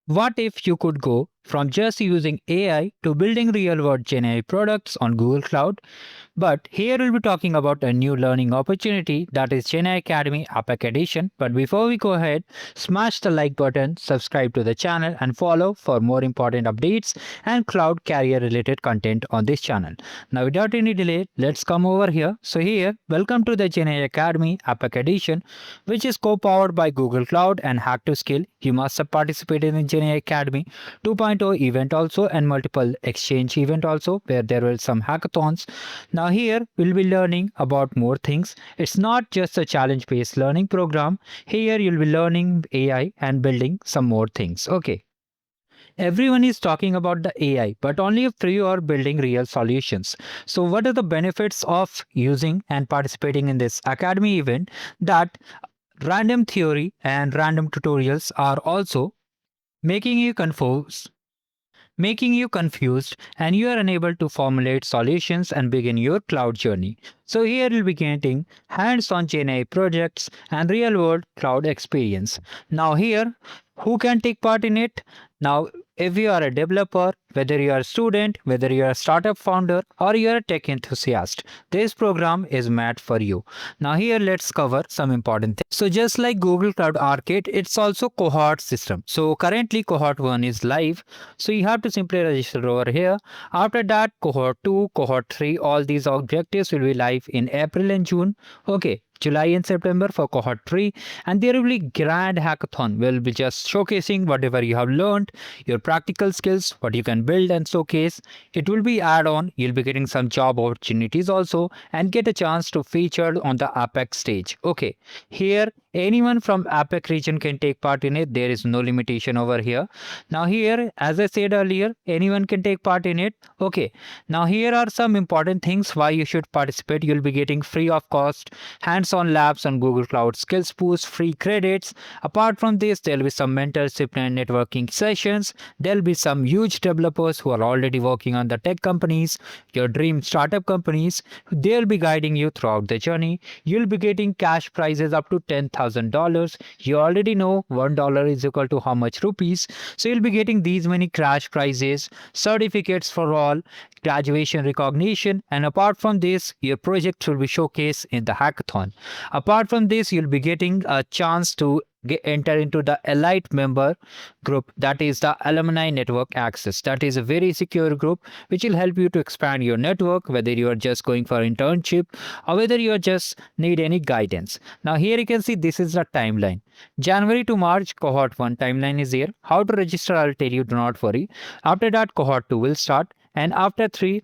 What if you could go from just using AI to building real-world GenAI products on Google Cloud? But here we'll be talking about a new learning opportunity that is GenAI Academy APAC Edition. But before we go ahead, smash the like button, subscribe to the channel and follow for more important updates and cloud carrier related content on this channel. Now without any delay, let's come over here. So here, welcome to the GenAI Academy APAC Edition, which is co-powered by Google Cloud and Hack to Skill. You must have participated in GenAI Academy 2.0 event also and multiple exchange event also where there were some hackathons. Now here we'll be learning about more things. It's not just a challenge based learning program. Here you'll be learning AI and building some more things. Okay. Everyone is talking about the AI, but only a few are building real solutions. So what are the benefits of using and participating in this academy event? That random theory and random tutorials are also making you confused and you are unable to formulate solutions and begin your cloud journey. So here you'll be getting hands-on GenAI projects and real-world cloud experience. Now here, who can take part in it? Now, if you are a developer, whether you are a student, whether you are a startup founder, or you are a tech enthusiast, this program is meant for you. Now here, let's cover some important things. So just like Google Cloud Arcade, it's also cohort system. So currently cohort 1 is live. So you have to simply register over here. After that, cohort 2, cohort 3, all these objectives will be live in April and June. Okay. July and September for cohort 3, and there will be grand hackathon. We'll be just showcasing whatever you have learned, your practical skills, what you can build and showcase. It will be add-on. You'll be getting some job opportunities also and get a chance to feature on the APAC stage. Okay, here anyone from APAC region can take part in it. There is no limitation over here. Now here, as I said earlier, anyone can take part in it. Okay, now here are some important things why you should participate. You'll be getting free of cost hands-on labs on Google Cloud Skills Boost, free credits. Apart from this, there'll be some mentorship and networking sessions. There'll be some huge developers who are already working on the tech companies, your dream startup companies. They'll be guiding you throughout the journey. You'll be getting cash prizes up to $10,000. You already know $1 is equal to how much rupees. So you'll be getting these many cash prizes, certificates for all, graduation recognition, and apart from this, your project will be showcased in the hackathon. Apart from this, you'll be getting a chance to enter into the elite member group, that is the alumni network access. That is a very secure group which will help you to expand your network, whether you are just going for internship or whether you are just need any guidance. Now here you can see this is the timeline. January to March cohort 1 timeline is here. How to register, I'll tell you, do not worry. After that, cohort 2 will start, and after 3,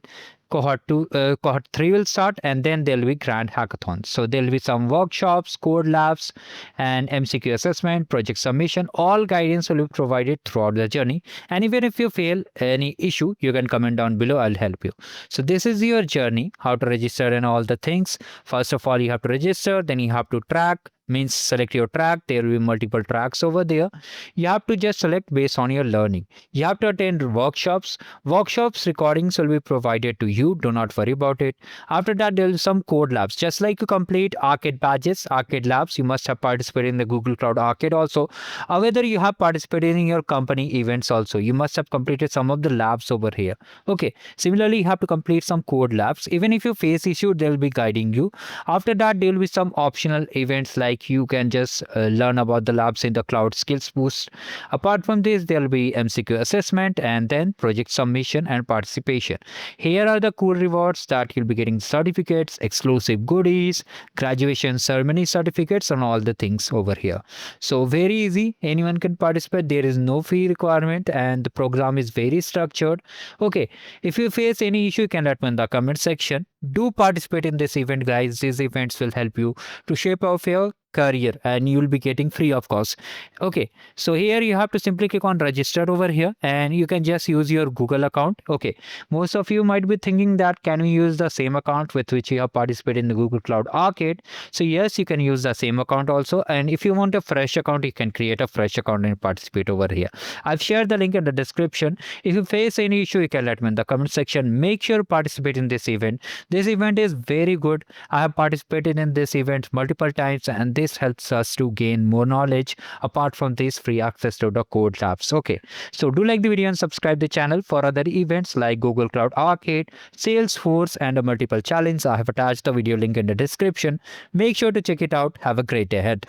cohort 3 will start, and then there'll be grand hackathons. So there'll be some workshops, code labs, and MCQ assessment, project submission. All guidance will be provided throughout the journey, and even if you fail any issue, you can comment down below. I'll help you. So this is your journey, how to register and all the things. First of all, you have to register, then you have to track, means select your track. There will be multiple tracks over there. You have to just select based on your learning. You have to attend workshops. Workshops recordings will be provided to you. Do not worry about it. After that, there will be some code labs. Just like you complete arcade badges, arcade labs, you must have participated in the Google Cloud Arcade also. Or whether you have participated in your company events also, you must have completed some of the labs over here. Okay. Similarly, you have to complete some code labs. Even if you face issue, they will be guiding you. After that, there will be some optional events like you can just learn about the labs in the Cloud Skills Boost. Apart from this, there will be MCQ assessment and then project submission and participation. Here are the cool rewards that you'll be getting: certificates, exclusive goodies, graduation ceremony certificates, and all the things over here. So very easy. Anyone can participate. There is no fee requirement and the program is very structured. Okay. If you face any issue, you can let me in the comment section. Do participate in this event, guys. These events will help you to shape out your career and you will be getting free of course. Okay, so here you have to simply click on register over here and you can just use your Google account. Okay, most of you might be thinking that can we use the same account with which you have participated in the Google Cloud Arcade? So yes, you can use the same account also, and if you want a fresh account, you can create a fresh account and participate over here. I've shared the link in the description. If you face any issue, you can let me in the comment section. Make sure to participate in this event. This event is very good. I have participated in this event multiple times, and this helps us to gain more knowledge apart from this free access to the Qwiklabs. Okay, so do like the video and subscribe the channel for other events like Google Cloud Arcade, Salesforce, and a multiple challenge. I have attached the video link in the description. Make sure to check it out. Have a great day ahead.